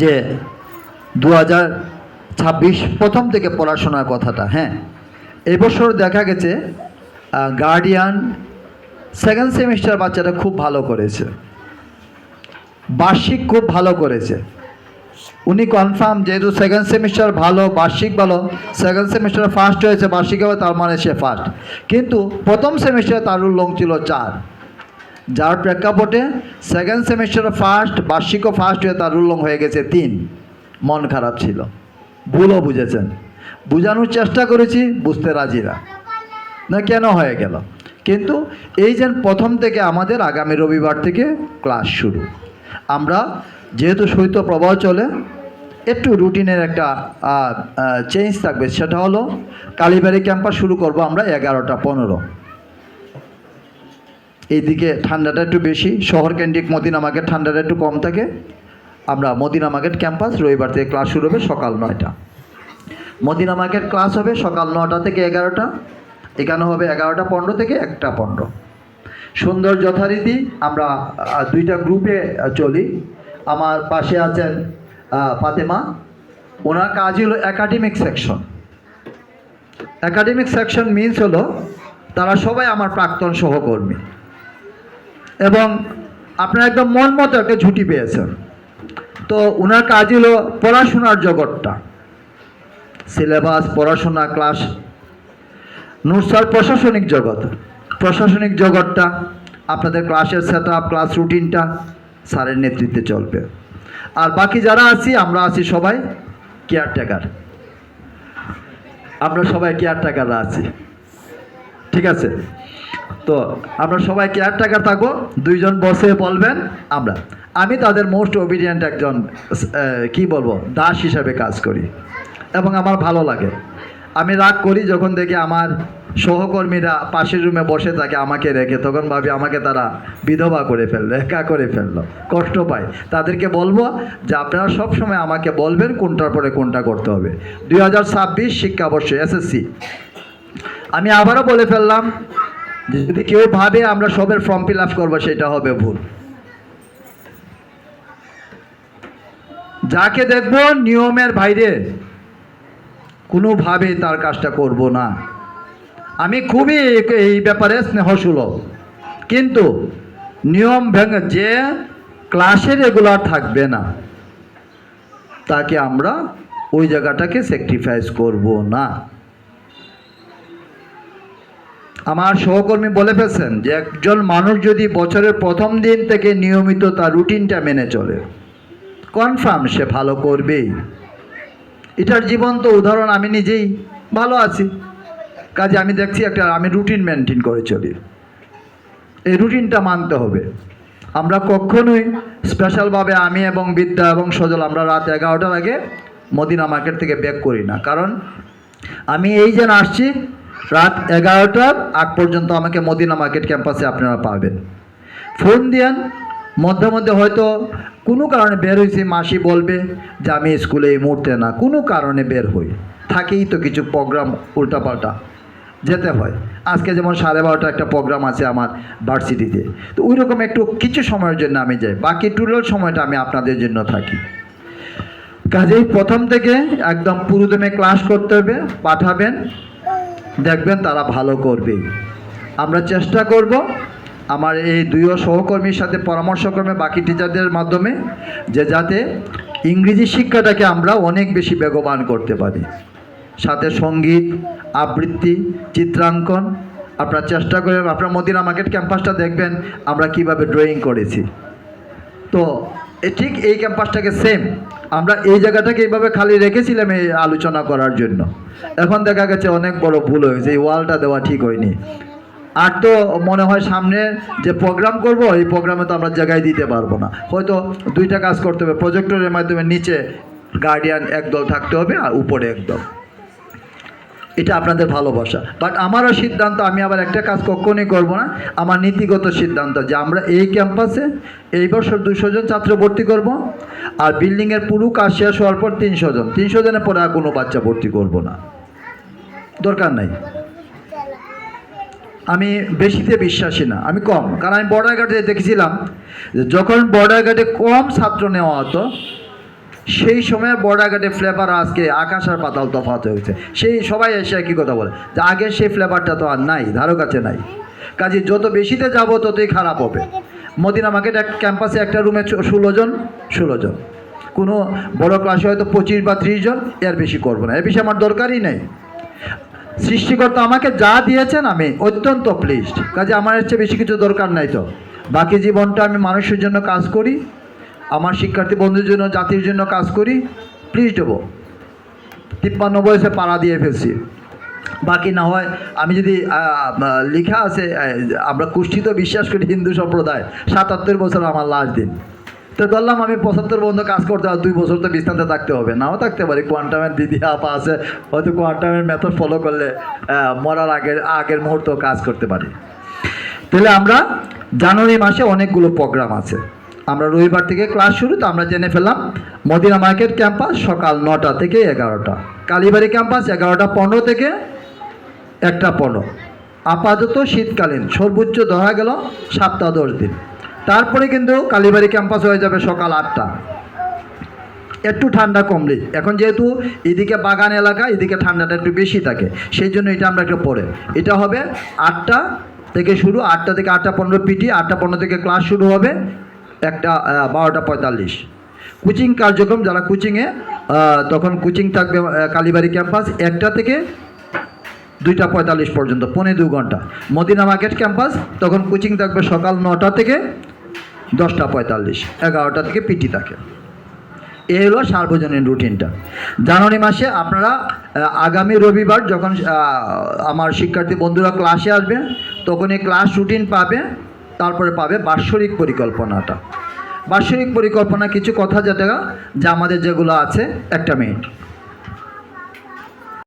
যে 2026 প্রথম থেকে পড়াশোনার কথাটা। হ্যাঁ, এবছর দেখা গেছে গার্ডিয়ান সেকেন্ড সেমিস্টার বাচ্চাটা খুব ভালো করেছে, বার্ষিক খুব ভালো করেছে। উনি কনফার্ম যেহেতু সেকেন্ড সেমিস্টার ভালো, বার্ষিক ভালো, সেকেন্ড সেমিস্টার ফার্স্ট হয়েছে, বার্ষিক হবে, তার মানে সে ফার্স্ট। কিন্তু প্রথম সেমিস্টারে তার উল্লং ছিল 4, যার প্রেক্ষাপটে সেকেন্ড সেমিস্টারে ফার্স্ট, বার্ষিকও ফার্স্ট হয়ে তার উল্লং হয়ে গেছে 3। মন খারাপ ছিল, ভুলও বুঝেছেন, বোঝানোর চেষ্টা করেছি, বুঝতে রাজিরা না কেন হয়ে গেল। কিন্তু এই যে প্রথম থেকে আমাদের আগামী রবিবার থেকে ক্লাস শুরু, আমরা যেহেতু শৈত্যপ্রবাহ চলে, একটু রুটিনের একটা চেঞ্জ থাকবে। সেটা হলো কালীবাড়ি ক্যাম্পাস শুরু করব আমরা 11টা 15। এইদিকে ঠান্ডাটা একটু বেশি, শহর কেন্দ্রিক মদিনা মার্কেট ঠান্ডাটা একটু কম থাকে। আমরা মদিনা মার্কেট ক্যাম্পাস রবিবার থেকে ক্লাস শুরু হবে সকাল 9টা। মদিনা মার্কেট ক্লাস হবে সকাল 9টা থেকে 11টা। এখানে হবে 11টা 15 থেকে 1টা 15। সুন্দর যথারীতি আমরা 2টা গ্রুপে চলি। আমার পাশে আছেন ফাতেমা, ওনার কাজ হলো academic section. Academic section means হলো তারা সবাই আমার প্রাক্তন সহকর্মী, এবং আপনারা একদম মন মতো একটা ছুটি পেয়েছেন। তো ওনার কাজ হলো পড়াশোনার জগৎটা, সিলেবাস, পড়াশোনা, ক্লাস। নুরসার প্রশাসনিক জগৎ, প্রশাসনিক জগৎটা আপনাদের ক্লাসের সেট আপ, ক্লাস রুটিনটা স্যারের নেতৃত্বে চলবে। আর বাকি যারা আছি, আমরা আছি সবাই কেয়ারটেকার, আমরা সবাই কেয়ারটেকাররা আছি, ঠিক আছে? তো আমরা সবাই কেয়ারটেকার থাকবো। 2 জন বসে বলবেন, আমি তাদের মোস্ট ওবিডিয়েন্ট একজন কি বলবো দাস হিসাবে কাজ করি, এবং আমার ভালো লাগে। আমি রাগ করি যখন দেখি আমার সহকর্মীরা পাশের রুমে বসে থাকে আমাকে রেখে, তখন ভাবি আমাকে তারা বিধবা করে ফেললো, একা করে ফেললো, কষ্ট পায়। তাদেরকে বলবো যে আপনারা সবসময় আমাকে বলবেন কোনটার পরে কোনটা করতে হবে। 2026 শিক্ষাবর্ষ এসএসসি। আমি আবারও বলে ফেললাম, যদি কেউ ভাবে আমরা সবের ফর্ম ফিল আপ করবো, সেটা হবে ভুল। যাকে দেখবো নিয়মের বাইরে, কোনোভাবেই তার কাজটা করব না। আমি খুবই এই ব্যাপারে স্নেহসুলভ, কিন্তু নিয়ম ভেঙে যে ক্লাসে রেগুলার থাকবে না, তাকে আমরা ওই জায়গাটাকে স্যাক্রিফাইস করব না। আমার সহকর্মী বলে ফেলছেন যে একজন মানুষ যদি বছরের প্রথম দিন থেকে নিয়মিত তার রুটিনটা মেনে চলে, কনফার্ম সে ভালো করবেই। এটার জীবন্ত উদাহরণ আমি নিজেই ভালো আছি, কাজে আমি দেখছি আমি রুটিন মেনটেন করে চলি। এই রুটিনটা মানতে হবে। আমরা কখনোই স্পেশালভাবে আমি এবং বিদ্যা এবং সজল আমরা রাত 11টার আগে মদিনা মার্কেট থেকে ব্যাক করি না, কারণ আমি এই যে আসছি রাত 11টার আগ পর্যন্ত আমাকে মদিনা মার্কেট ক্যাম্পাসে আপনারা পাবেন। ফোন দিয়েন, মধ্যে মধ্যে হয়তো কোনো কারণে বের হয়েছি, মাসি বলবে যে আমি স্কুলে এই মুহূর্তে না, কোনো কারণে বের হই, থাকেই তো কিছু প্রোগ্রাম উল্টাপাল্টা, যেতে হয়। আজকে যেমন 12:30 একটা প্রোগ্রাম আছে আমার ভার্সিটিতে, তো ওই রকম একটু কিছু সময়ের জন্য আমি যাই, বাকি টোটাল সময়টা আমি আপনাদের জন্য থাকি। কাজেই প্রথম থেকে একদম পুরোদমে ক্লাস করতে হবে, পাঠাবেন, দেখবেন তারা ভালো করবেই। আমরা চেষ্টা করব আমার এই 2 সহকর্মীর সাথে পরামর্শক্রমে বাকি টিচারদের মাধ্যমে যে যাতে ইংরেজি শিক্ষাটাকে আমরা অনেক বেশি বেগবান করতে পারি, সাথে সঙ্গীত, আবৃত্তি, চিত্রাঙ্কন। আপনারা চেষ্টা করেন, আপনার মদিনা মার্কেট ক্যাম্পাসটা দেখবেন আমরা কিভাবে ড্রয়িং করেছি। তো ঠিক এই ক্যাম্পাসটাকে সেম আমরা এই জায়গাটাকে এইভাবে খালি রেখেছিলাম এই আলোচনা করার জন্য। এখন দেখা গেছে অনেক বড় ভুল হয়েছে, এই ওয়ালটা দেওয়া ঠিক হয়নি। আর তো মনে হয় সামনে যে প্রোগ্রাম করব, এই প্রোগ্রামে তো আমরা জায়গায় দিতে পারবো না, হয়তো 2টা কাজ করতে হবে। প্রজেক্টরের মাধ্যমে নিচে গার্ডিয়ান একদল থাকতে হবে আর উপরে একদল। এটা আপনাদের ভালোবাসা, বাট আমারও সিদ্ধান্ত, আমি আবার একটা কাজ কখনোই করব না। আমার নীতিগত সিদ্ধান্ত যে আমরা এই ক্যাম্পাসে এই বছর 200 জন ছাত্র ভর্তি করব, আর বিল্ডিংয়ের পুরো কাজ শেষ হওয়ার পর 300 জন, 300 জনের পরে আর কোনো বাচ্চা ভর্তি করব না, দরকার নাই। আমি বেশিতে বিশ্বাসী না, আমি কম, কারণ আমি বর্ডার গার্ডে দেখেছিলাম যখন বর্ডার গার্ডে কম ছাত্র নেওয়া হতো, সেই সময় বর্ডারঘাটে ফ্লেভার আজকে আকাশ আর পাতাল তফাৎ হয়েছে। সেই সবাই এসে একই কথা বলে যে আগের সেই ফ্লেভারটা তো আর নাই, ধারো কাছে নাই। কাজে যত বেশিতে যাব ততই খারাপ হবে। মদিনা মার্কেট এক ক্যাম্পাসে একটা রুমে 16 জন, কোনো বড় ক্লাসে হয়তো 25 বা 30 জন, এর বেশি করবো না, এর বেশি আমার দরকারই নেই। সৃষ্টিকর্তা আমাকে যা দিয়েছেন আমি অত্যন্ত প্লিজড, কাজে আমার এর চেয়ে বেশি কিছু দরকার নাই। তো বাকি জীবনটা আমি মানুষের জন্য কাজ করি, আমার শিক্ষার্থী বন্ধুর জন্য, জাতির জন্য কাজ করি, প্লিজড হবো। 53 বয়সে পাড়া দিয়ে ফেলছি, বাকি না হয় আমি যদি লেখা আছে আমরা কুষ্ঠিত বিশ্বাস করি হিন্দু সম্প্রদায় 77 বছর আমার লাস্ট দিন, তো ধরলাম আমি 75 পর্যন্ত কাজ করতে হবে, 2 বছর তো বিস্তান্তে থাকতে হবে, নাও থাকতে পারি। কোয়ান্টামের দিদি আপা আছে, হয়তো কোয়ান্টামের মেথড ফলো করলে মরার আগের মুহূর্ত কাজ করতে পারি। তাহলে আমরা জানুয়ারি মাসে অনেকগুলো প্রোগ্রাম আছে। আমরা রবিবার থেকে ক্লাস শুরু, তো আমরা জেনে ফেললাম মদিনা মার্কেট ক্যাম্পাস সকাল 9টা থেকে 11টা, কালীবাড়ি ক্যাম্পাস 11:15 থেকে 1:15। আপাতত শীতকালীন সর্বোচ্চ ধরা গেল সপ্তাহ 10 দিন। তারপরে কিন্তু কালীবাড়ি ক্যাম্পাস হয়ে যাবে সকাল 8টা, একটু ঠান্ডা কমলে। এখন যেহেতু এদিকে বাগান এলাকা, এদিকে ঠান্ডাটা একটু বেশি থাকে, সেই জন্য এটা আমরা একটু পরে, এটা হবে 8টা থেকে শুরু, 8টা থেকে 8:15 পিটি, 8:15 থেকে ক্লাস শুরু হবে 12:45। কোচিং কার্যক্রম যারা কোচিংয়ে, তখন কোচিং থাকবে কালীবাড়ি ক্যাম্পাস 1টা থেকে 2:45 পর্যন্ত, 2.25 ঘন্টা। মদিনা মার্কেট ক্যাম্পাস তখন কোচিং থাকবে সকাল 9টা থেকে 10:45, 11টা থেকে পিটি থাকে। এই হলো সার্বজনীন রুটিনটা। জানুয়ারি মাসে আপনারা আগামী রবিবার যখন আমার শিক্ষার্থী বন্ধুরা ক্লাসে আসবে, তখন এই ক্লাস রুটিন পাবে, তারপরে পাবে বাৎসরিক পরিকল্পনাটা। বাৎসরিক পরিকল্পনা কিছু কথা যেটা যা আমাদের যেগুলো আছে, 1 মিনিট।